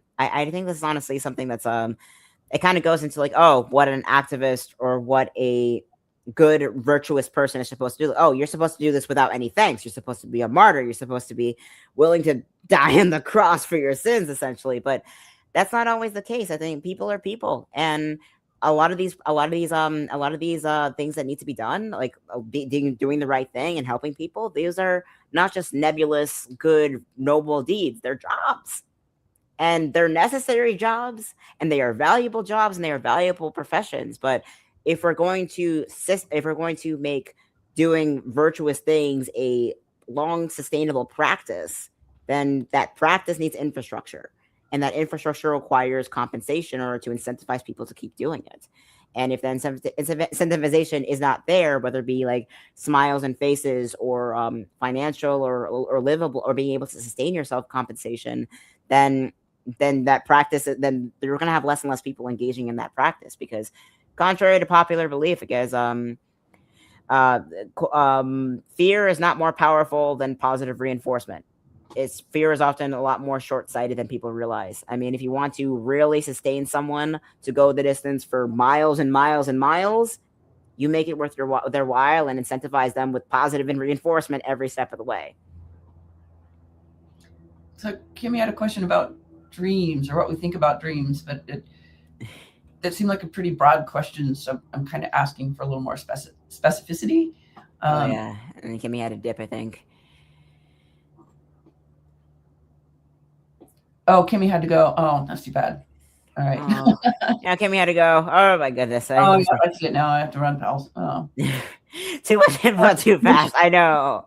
think this is honestly something that's it kind of goes into like, oh, what an activist or what a good virtuous person is supposed to do. Oh, you're supposed to do this without any thanks. You're supposed to be a martyr. You're supposed to be willing to die on the cross for your sins, essentially. But that's not always the case. I think people are people, and a lot of these things that need to be done, like doing the right thing and helping people, these are not just nebulous, good, noble deeds. They're jobs, and they're necessary jobs, and they are valuable jobs, and they are valuable professions. But if we're going to make doing virtuous things a long sustainable practice, then that practice needs infrastructure, and that infrastructure requires compensation in order to incentivize people to keep doing it. And if the incentivization is not there, whether it be like smiles and faces or financial or livable or being able to sustain yourself compensation, then that practice, then you're going to have less and less people engaging in that practice, because contrary to popular belief, because fear is not more powerful than positive reinforcement. Fear is often a lot more short-sighted than people realize. I mean, if you want to really sustain someone to go the distance for miles and miles and miles, you make it worth their while and incentivize them with positive reinforcement every step of the way. So Kimmy had a question about dreams, or what we think about dreams, but that seemed like a pretty broad question, so I'm kind of asking for a little more specificity. Oh yeah, and Kimmy had a dip, I think. Oh, Kimmy had to go. Oh, that's too bad. All right. Oh. Yeah, Kimmy had to go. Oh my goodness. Oh, yeah, I see it now. I have to run, pals. Oh. Too much info too fast. I know.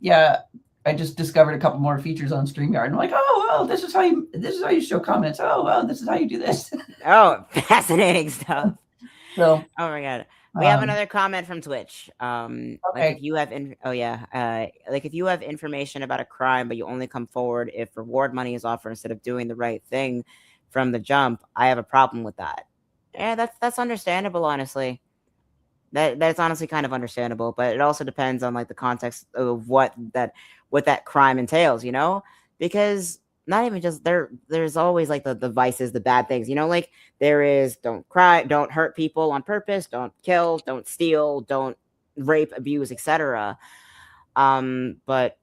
Yeah, I just discovered a couple more features on StreamYard. I'm like, oh well, this is how you show comments. Oh well, this is how you do this. Oh, fascinating stuff. So, oh my god. We have another comment from Twitch. Okay. Like if you have like if you have information about a crime, but you only come forward if reward money is offered instead of doing the right thing from the jump, I have a problem with that. Yeah, that's understandable, honestly. That's honestly kind of understandable, but it also depends on like the context of what that crime entails, you know? Because not even just there's always like the vices, the bad things, you know, like there is don't cry, don't hurt people on purpose, don't kill, don't steal, don't rape, abuse, etc. But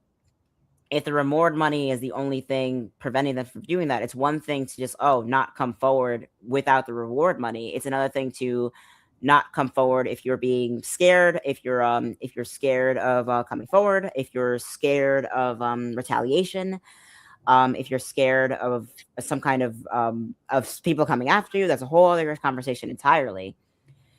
if the reward money is the only thing preventing them from doing that, it's one thing to just not come forward without the reward money. It's another thing to not come forward if you're being scared, if you're scared of coming forward, if you're scared of retaliation, if you're scared of some kind of people coming after you. That's a whole other conversation entirely.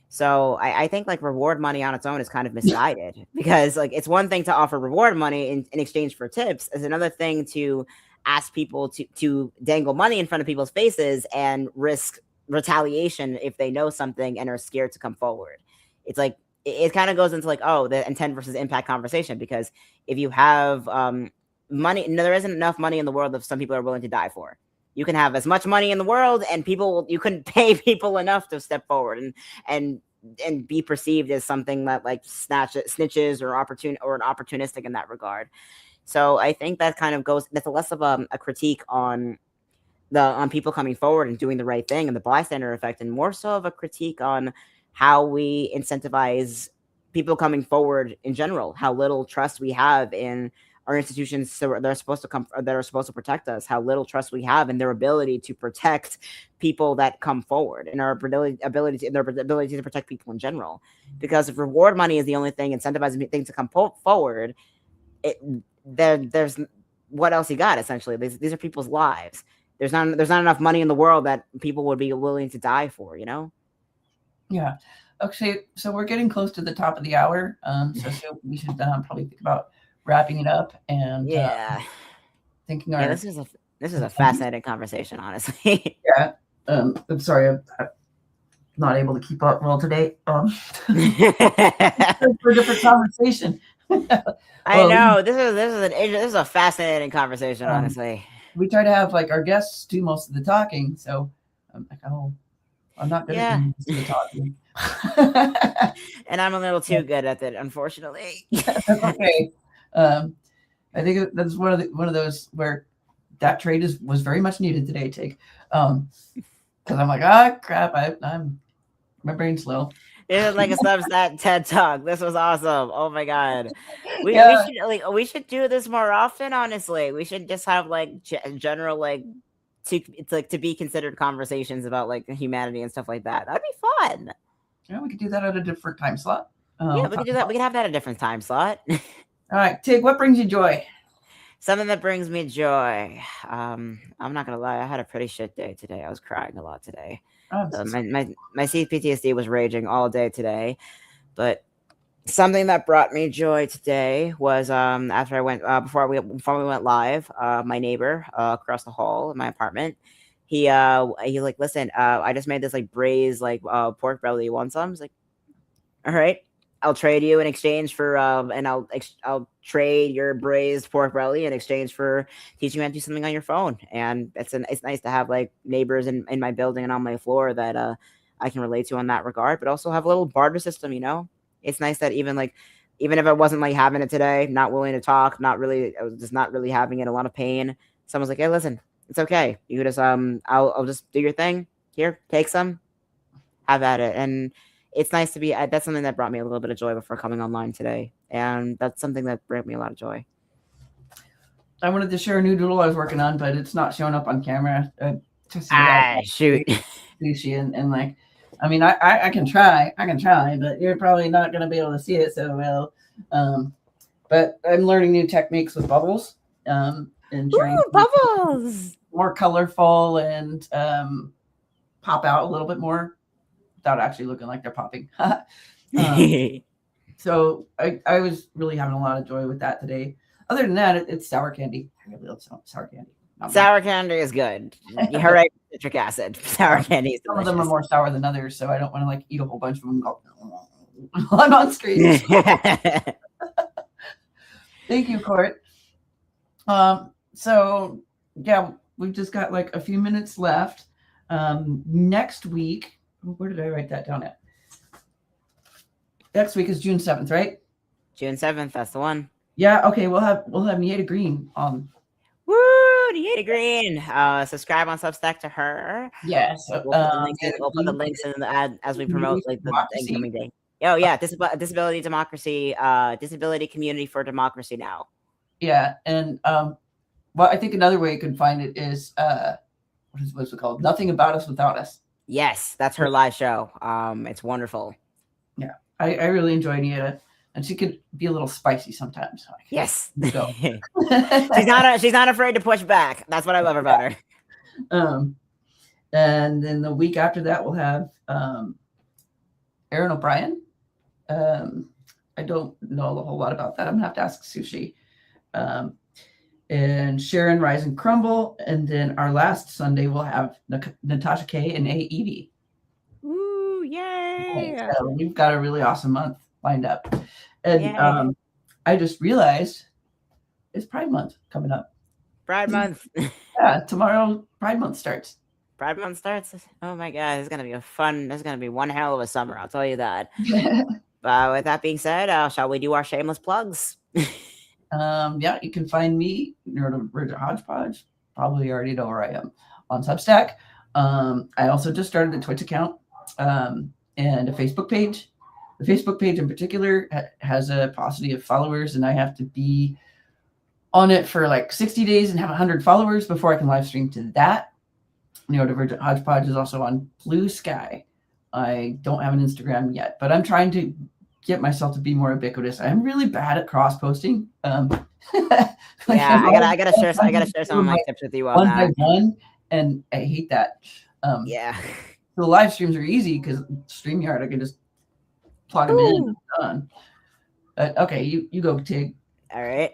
So I think like reward money on its own is kind of misguided, because like it's one thing to offer reward money in exchange for tips. It's another thing to ask people to dangle money in front of people's faces and risk retaliation if they know something and are scared to come forward. It's like it kind of goes into like the intent versus impact conversation, because if you have money, there isn't enough money in the world that some people are willing to die for. You can have as much money in the world, and you couldn't pay people enough to step forward and be perceived as something that like snitches or opportunistic in that regard. So I think that kind of that's less of a critique on people coming forward and doing the right thing and the bystander effect, and more so of a critique on how we incentivize people coming forward in general, how little trust we have in our institutions that are supposed to protect us, how little trust we have in their ability to protect people that come forward, and our ability to protect people in general. Because if reward money is the only thing incentivizing things to come forward, there's what else you got? Essentially, these are people's lives. There's not enough money in the world that people would be willing to die for, you know? Yeah. Okay, so we're getting close to the top of the hour. So we should probably think about wrapping it up and Yeah. thinking Yeah, our. this is a fascinating conversation, honestly. Yeah. I'm sorry, I'm not able to keep up well today. For a different conversation. I know this is a fascinating conversation, honestly. We try to have like our guests do most of the talking, so I'm like, oh, I'm not good at doing most of the talking. And I'm a little too good at it, unfortunately. That's okay. I think that's one of those where that trade was very much needed today, Tig. Because I'm like, crap, I'm my brain's slow. This is like a Substack TED Talk. This was awesome. Oh my god, we should do this more often. Honestly, we should just have like general like to be considered conversations about like humanity and stuff like that. That'd be fun. Yeah, we could do that at a different time slot. Yeah, we could do that. We could have that at a different time slot. All right, Tig, what brings you joy? Something that brings me joy. I'm not gonna lie, I had a pretty shit day today. I was crying a lot today. My CPTSD was raging all day today, but something that brought me joy today was after I went before we went live. My neighbor across the hall in my apartment, he's like, listen, I just made this like braised like pork belly. You want some? I was like, all right, I'll trade you in exchange for and I'll trade your braised pork belly in exchange for teaching you how to do something on your phone. And it's nice to have like neighbors in my building and on my floor that I can relate to in that regard, but also have a little barter system, It's nice that even if I wasn't like having it today, not willing to talk, I was just not really having it, a lot of pain. Someone's like, hey, listen, it's okay. You could just I'll just do your thing. Here, take some, have at it. And it's nice to be, that's something that brought me a little bit of joy before coming online today. And that's something that brought me a lot of joy. I wanted to share a new doodle I was working on, but it's not showing up on camera. Shoot. Sushi and like, I mean, I can try, but you're probably not going to be able to see it so well. But I'm learning new techniques with bubbles and trying to bubbles more colorful and pop out a little bit more without actually looking like they're popping. So I was really having a lot of joy with that today. Other than that, it's sour candy. I really love sour candy. Sour candy is good. You heard right, citric acid. Sour candy is delicious. Some of them are more sour than others, so I don't want to like eat a whole bunch of them and go I'm on screen. Thank you, Court. So yeah, we've just got like a few minutes left. Next week, where did I write that down at? Next week is June 7th, right? June 7th, that's the one. Yeah, okay, we'll have Nieta Green on. Woo, Nieta Green. Subscribe on Substack to her. Yes. We'll put the links in the ad as we promote like the incoming day. Oh yeah, disability democracy, disability community for democracy now. Yeah, and well, I think another way you can find it is what's it called? Nothing About Us Without Us. Yes, that's her live show. It's wonderful. Yeah, I really enjoy Nieta, and she could be a little spicy sometimes. Yes. Go. she's not afraid to push back. That's what I love about her. And then the week after that we'll have Aaron O'Brien. I don't know a whole lot about that. I'm gonna have to ask Sushi. And Sharon Rise and Crumble, and then our last Sunday we'll have Natasha K and A. Evie. Ooh, yay! Okay, so we've got a really awesome month lined up, and I just realized it's Pride Month coming up. Pride Month. Yeah, tomorrow Pride Month starts. Pride Month starts. Oh my god, it's gonna be It's gonna be one hell of a summer. I'll tell you that. But with that being said, shall we do our shameless plugs? Yeah, you can find me, Neurodivergent Hodgepodge. Probably already know where I am on Substack. I also just started a Twitch account and a Facebook page. The Facebook page in particular has a paucity of followers, and I have to be on it for like 60 days and have 100 followers before I can live stream to that. Neurodivergent Hodgepodge is also on Blue Sky. I don't have an Instagram yet, but I'm trying to get myself to be more ubiquitous. I'm really bad at cross posting. Yeah, I gotta share some of my tips with you on that. One by one, and I hate that. Yeah. The live streams are easy because StreamYard, I can just plug them in and done. Okay, you go, Tig. All right.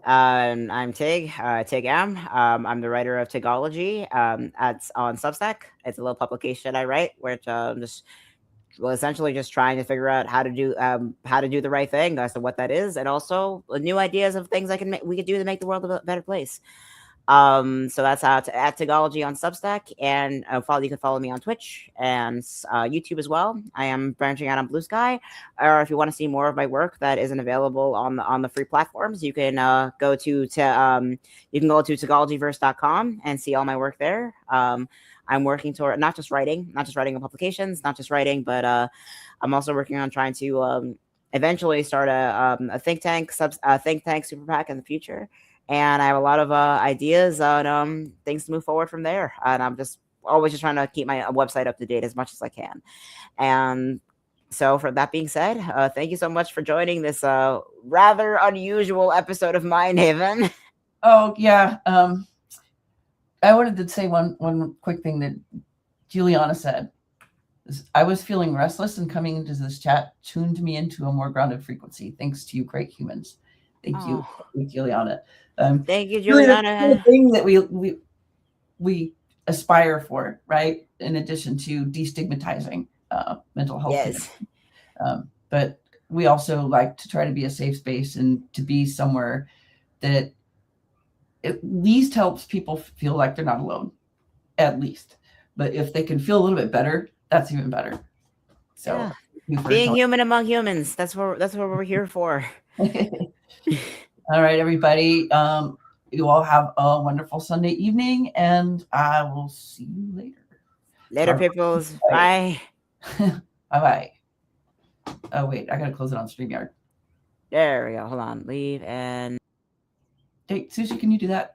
I'm Tig, Tig M. I'm the writer of Tigology. On Substack. It's a little publication I write, which essentially just trying to figure out how to do the right thing as to what that is, and also new ideas of things we could do to make the world a better place. So that's at Tigology on Substack, and you can follow me on Twitch and YouTube as well. I am branching out on Blue Sky, or if you want to see more of my work that isn't available on the free platforms, you can go to Tigologyverse.com and see all my work there. I'm working toward not just writing on publications, but I'm also working on trying to eventually start a think tank super PAC in the future. And I have a lot of ideas on things to move forward from there. And I'm just always trying to keep my website up to date as much as I can. And so for that being said, thank you so much for joining this rather unusual episode of Mind Haven. Oh, yeah. I wanted to say one quick thing that Juliana said. I was feeling restless, and coming into this chat tuned me into a more grounded frequency. Thanks to you, great humans. Thank you, Juliana. Thank you, Juliana. Really the thing that we aspire for, right? In addition to destigmatizing mental health. Yes. But we also like to try to be a safe space and to be somewhere that at least helps people feel like they're not alone. At least. But if they can feel a little bit better, that's even better. So being human among humans, that's what we're here for. All right, everybody. You all have a wonderful Sunday evening, and I will see you later. Later, peoples. Bye. Bye-bye. Oh, wait. I got to close it on StreamYard. There we go. Hold on. Leave and... Hey, Sushi, can you do that?